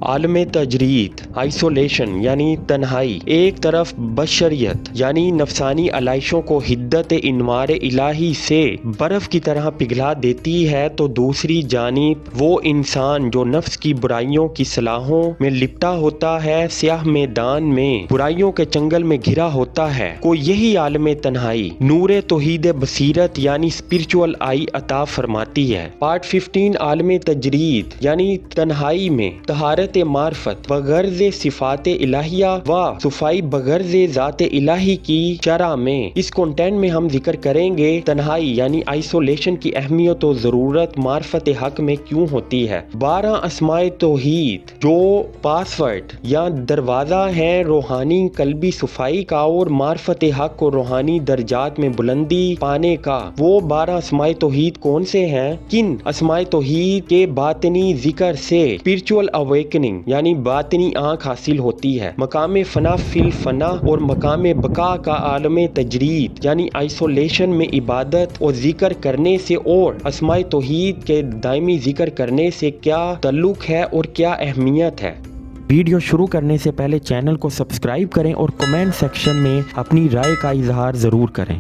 عالم تجرید isolation یعنی تنہائی ایک طرف بشریت یعنی نفسانی علائشوں کو حدت انوار الہی سے برف کی طرح پگھلا دیتی ہے تو دوسری جانب وہ انسان جو نفس کی برائیوں کی صلاحوں میں لپٹا ہوتا ہے، سیاہ میدان میں برائیوں کے چنگل میں گھرا ہوتا ہے، کو یہی عالم تنہائی نور توحید بصیرت یعنی اسپرچول آئی عطا فرماتی ہے۔ پارٹ 15 عالم تجرید یعنی تنہائی میں طہارت معرفت بغرض صفات الہیہ و صفائی بغرض ذات الہی کی شرح میں اس کنٹینٹ میں ہم ذکر کریں گے تنہائی یعنی آئسولیشن کی اہمیت و ضرورت معرفت حق میں کیوں ہوتی ہے۔ 12 اسماء توحید جو پاسورڈ یا دروازہ ہیں روحانی قلبی صفائی کا اور معرفت حق کو روحانی درجات میں بلندی پانے کا، وہ 12 اسماء توحید کون سے ہیں؟ کن اسماء توحید کے باطنی ذکر سے اسپرچول اویکننگ یعنی باطنی آنکھ حاصل ہوتی ہے، مقام فنا فی الفنا اور مقام بقا کا عالم تجرید یعنی آئسولیشن میں عبادت اور ذکر کرنے سے اور اسماء توحید کے دائمی ذکر کرنے سے کیا تعلق ہے اور کیا اہمیت ہے۔ ویڈیو شروع کرنے سے پہلے چینل کو سبسکرائب کریں اور کمنٹ سیکشن میں اپنی رائے کا اظہار ضرور کریں۔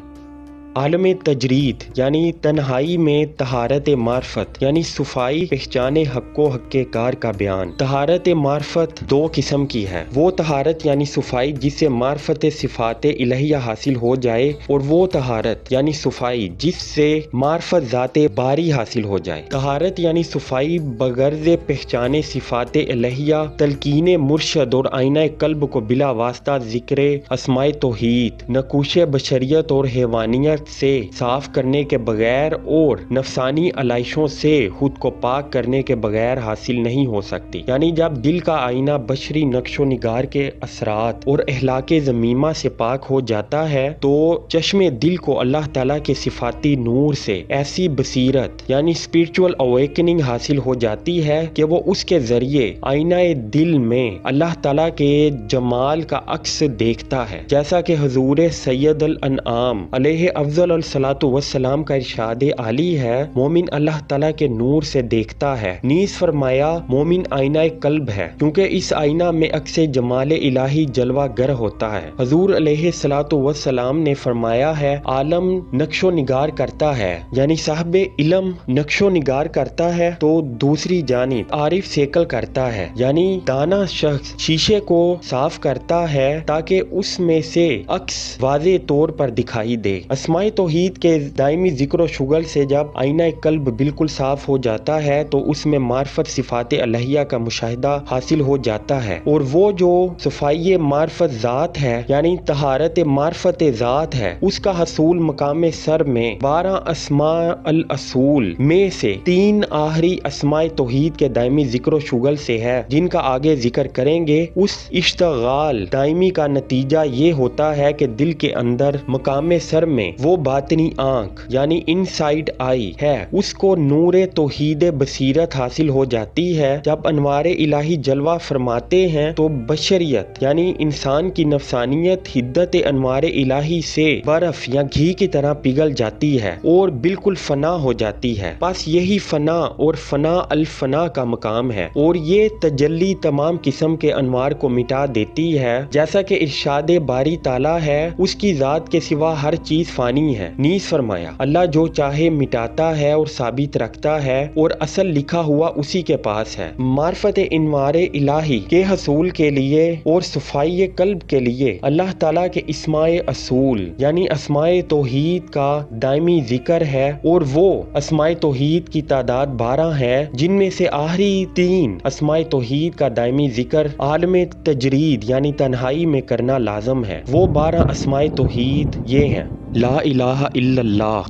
عالم تجرید یعنی تنہائی میں طہارت معرفت یعنی صفائی پہچان حق و حق کار کا بیان۔ طہارت معرفت دو قسم کی ہے، وہ طہارت یعنی صفائی جس سے معرفت صفات الہیہ حاصل ہو جائے، اور وہ طہارت یعنی صفائی جس سے معرفت ذات باری حاصل ہو جائے۔ طہارت یعنی صفائی بغرض پہچان صفات الہیہ، تلقین مرشد اور آئینہ قلب کو بلا واسطہ ذکر اسماء توحید، نقوش بشریت اور حیوانیت سے صاف کرنے کے بغیر اور نفسانی علائشوں سے خود کو پاک کرنے کے بغیر حاصل نہیں ہو سکتی۔ یعنی جب دل کا آئینہ بشری نقش و نگار کے اثرات اور اخلاق ذمیمہ سے پاک ہو جاتا ہے تو چشم دل کو اللہ تعالیٰ کے صفاتی نور سے ایسی بصیرت یعنی اسپرچول اویکننگ حاصل ہو جاتی ہے کہ وہ اس کے ذریعے آئینہ دل میں اللہ تعالیٰ کے جمال کا عکس دیکھتا ہے، جیسا کہ حضور سید الانعام علیہ افضل الصلاۃ والسلام کا ارشاد عالی ہے، مومن اللہ تعالیٰ کے نور سے دیکھتا ہے۔ نیز فرمایا مومن آئینہ قلب ہے کیونکہ اس آئینہ میں عکس جمال الہی جلوہ گر ہوتا ہے۔ حضور علیہ الصلاۃ والسلام نے فرمایا ہے عالم نقش و نگار کرتا ہے، یعنی صاحب علم نقش و نگار کرتا ہے تو دوسری جانب عارف سیکل کرتا ہے، یعنی دانا شخص شیشے کو صاف کرتا ہے تاکہ اس میں سے عکس واضح طور پر دکھائی دے۔ اسماء توحید کے دائمی ذکر و شغل سے جب آئینہ قلب بالکل صاف ہو جاتا ہے تو اس میں معرفت صفات الہیہ کا مشاہدہ حاصل ہو جاتا ہے، اور وہ جو صفائی معرفت ذات ہے یعنی طہارت معرفت ذات ہے اس کا حصول مقام سر میں 12 اسماء الاصول میں سے 3 آخری اسماء توحید کے دائمی ذکر و شغل سے ہے، جن کا آگے ذکر کریں گے۔ اس اشتغال دائمی کا نتیجہ یہ ہوتا ہے کہ دل کے اندر مقام سر میں وہ باطنی آنکھ یعنی ان سائڈ آئی ہے، اس کو نور توحید بصیرت حاصل ہو جاتی ہے۔ جب انوار الہی جلوہ فرماتے ہیں تو بشریت یعنی انسان کی نفسانیت حدت انوار الہی سے برف یا گھی کی طرح پگھل جاتی ہے اور بالکل فنا ہو جاتی ہے۔ بس یہی فنا اور فنا الفنا کا مقام ہے، اور یہ تجلی تمام قسم کے انوار کو مٹا دیتی ہے، جیسا کہ ارشاد باری تعالیٰ ہے اس کی ذات کے سوا ہر چیز فانی ہے۔ نیز فرمایا اللہ جو چاہے مٹاتا ہے اور ثابت رکھتا ہے، اور اصل لکھا ہوا اسی کے پاس ہے۔ معرفت انوار الہی کے حصول کے لیے اور صفائی قلب کے لیے اللہ تعالیٰ کے اسماء اصول یعنی اسماء توحید کا دائمی ذکر ہے، اور وہ اسماء توحید کی تعداد 12 ہے، جن میں سے آخری 3 اسماء توحید کا دائمی ذکر عالم تجرید یعنی تنہائی میں کرنا لازم ہے۔ وہ 12 اسماء توحید یہ ہیں: لا الہ الا اللہ،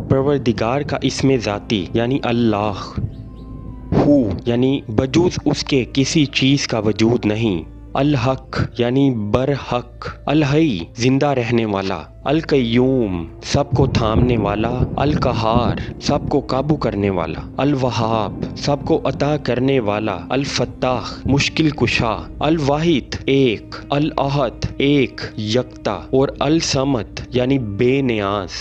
پروردگار کا اسم ذاتی یعنی اللہ، ہو یعنی بجز اس کے کسی چیز کا وجود نہیں، الحق یعنی برحق، الحی زندہ رہنے والا، القیوم سب کو تھامنے والا، القہار سب کو قابو کرنے والا، الوہاب سب کو عطا کرنے والا، الفتاح مشکل کشا، الواحد ایک، الاحد ایک یکتا، اور الصمد یعنی بے نیاز۔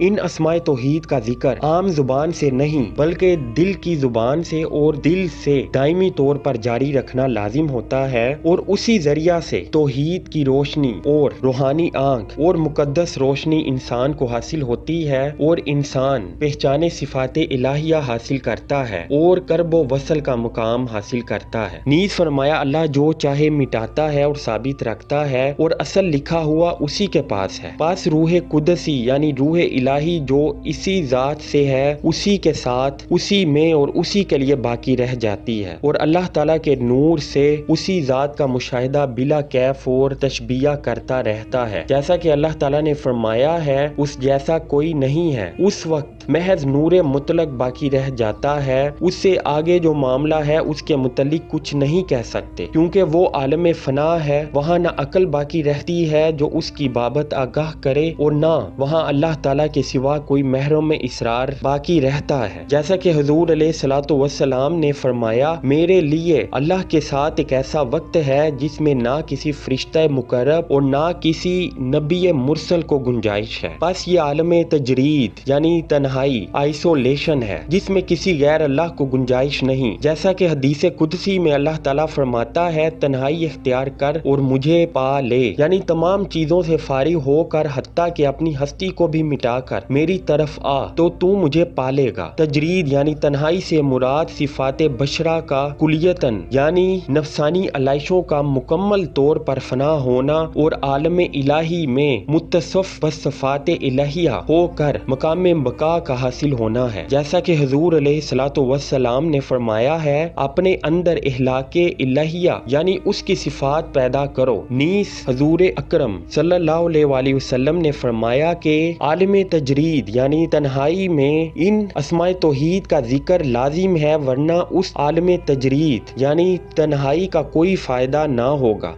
ان اسماء توحید کا ذکر عام زبان سے نہیں بلکہ دل کی زبان سے اور دل سے دائمی طور پر جاری رکھنا لازم ہوتا ہے، اور اسی ذریعہ سے توحید کی روشنی اور روحانی آنکھ اور مقدس روشنی انسان کو حاصل ہوتی ہے، اور انسان پہچانے صفات الہیہ حاصل کرتا ہے اور قرب و وصل کا مقام حاصل کرتا ہے۔ نیز فرمایا اللہ جو چاہے مٹاتا ہے اور ثابت رکھتا ہے، اور اصل لکھا ہوا اسی کے پاس ہے۔ پاس روح قدسی یعنی روح الہی جو اسی ذات سے ہے، اسی کے ساتھ، اسی میں اور اسی کے لیے باقی رہ جاتی ہے، اور اللہ تعالیٰ کے نور سے اسی ذات کا مشاہدہ بلا کیف اور تشبیہ کرتا رہتا ہے۔ جیسا کہ اللہ تعالیٰ نے فرمایا ہے اس جیسا کوئی نہیں ہے، اس وقت محض نور مطلق باقی رہ جاتا ہے، اس سے آگے جو معاملہ ہے اس کے متعلق کچھ نہیں کہہ سکتے، کیونکہ وہ عالم فنا ہے، وہاں نہ عقل باقی رہتی ہے جو اس کی بابت آگاہ کرے، اور نہ وہاں اللہ تعالیٰ کے سوا کوئی محرم اسرار باقی رہتا ہے۔ جیسا کہ حضور علیہ الصلوۃ والسلام نے فرمایا میرے لیے اللہ کے ساتھ ایک ایسا وقت ہے جس میں نہ کسی فرشتہ مقرب اور نہ کسی نبی مرسل کو گنجائش ہے، بس یہ عالم تجرید یعنی تنہائی آئسولیشن ہے جس میں کسی غیر اللہ کو گنجائش نہیں، جیسا کہ حدیث قدسی میں اللہ تعالیٰ فرماتا ہے تنہائی اختیار کر اور مجھے پا لے، یعنی تمام چیزوں سے فارغ ہو کر حتیٰ کہ اپنی ہستی کو بھی مٹا کر میری طرف آ تو مجھے پالے گا۔ تجرید یعنی تنہائی سے مراد صفات بشرہ کا کلیتاً یعنی نفسانی علائشوں کا مکمل طور پر فنا ہونا اور عالم الہی میں متصف بصفات الہیہ ہو کر مقام بقا کا حاصل ہونا ہے، جیسا کہ حضور علیہ الصلوۃ والسلام نے فرمایا ہے اپنے اندر اخلاق الہیہ یعنی اس کی صفات پیدا کرو۔ نیز حضور اکرم صلی اللہ علیہ وآلہ وسلم نے فرمایا کہ عالم تجرید یعنی تنہائی میں ان اسماء توحید کا ذکر لازم ہے، ورنہ اس عالم تجرید یعنی تنہائی کا کوئی فائدہ نہ ہوگا۔